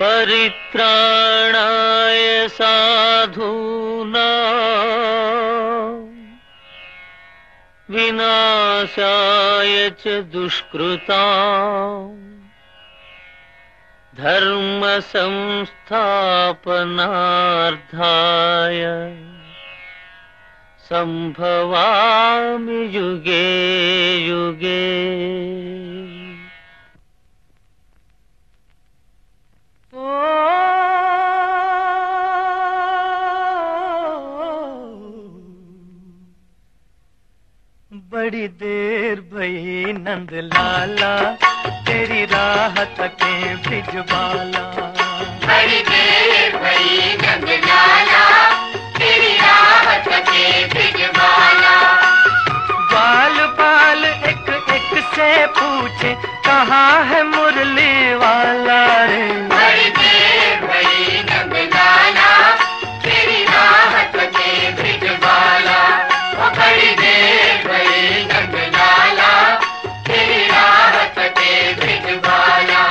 परित्राणाय साधूनां विनाशाय च दुष्कृतां धर्म संस्थापनार्थाय संभवामि युगे युगे। बड़ी देर भई नंद लाला तेरी राह तके ब्रिजबाला। बड़ी देर भई नंद लाला तेरी राह तके ब्रिजबाला। बाल बाल एक एक से पूछे कहाँ है मुरली वाला रे। बड़ी देर भई नंद लाला तेरी राह तके ब्रिजबाला। बड़ी देर भई नंद लाला तेरी राह तके ब्रिजबाला।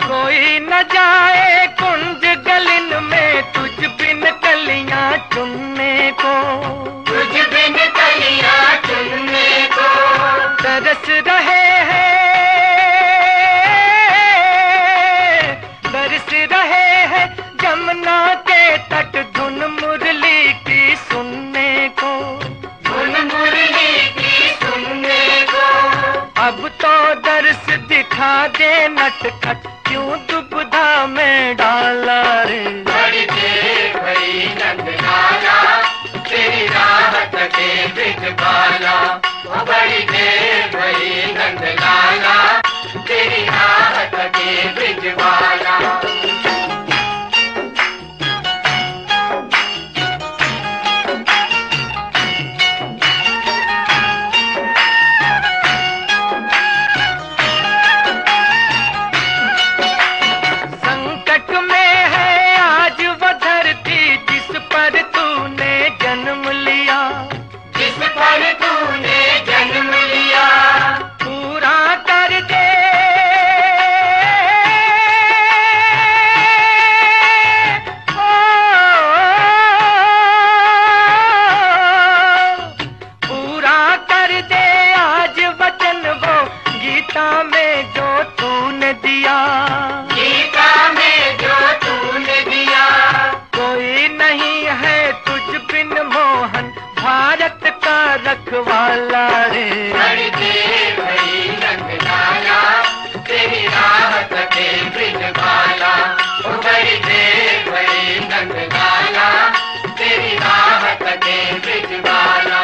कोई न जाए कुंज गलिन में तुझ बिन कलियां चुनने को। तुझ बिन कलियां चुनने को तरस रहे हैं जमुना के तट धुन मुरली की सुनने को। धुन मुरली की सुनने को अब तो दर्श दिखा दे नटखट क्यों दुबधा में डाला रे। बड़ी देर भई नंद लाला तेरी राह तके ब्रिजबाला। बड़ी देर भई नंद लाला तेरी राह तके ब्रिजबाला। संकट में है आज वो धरती जिस पर तूने जन्म लिया। जिस पर तूने जन्म लिया पूरा कर दे पूरा कर दे आज वचन वो गीता में जो तूने दिया। गीता में जो तूने दिया। कोई नहीं है तुझ बिन मोहन भारत का रखवाला रे। बड़ी देर भई नंद लाला तेरी राह तके ब्रिजबाला। बड़ी देर भई नंद लाला तेरी राह तके ब्रिजबाला।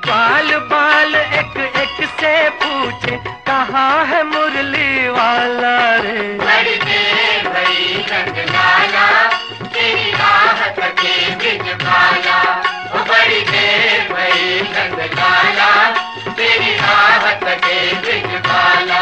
बाल बाल एक एक से पूछे कहाँ है मुरली वाला रे। बड़ी देर भई नंद लाला तेरी राह तके ब्रिजबाला। बड़ी देर भई नंद लाला तेरी राह तके ब्रिजबाला।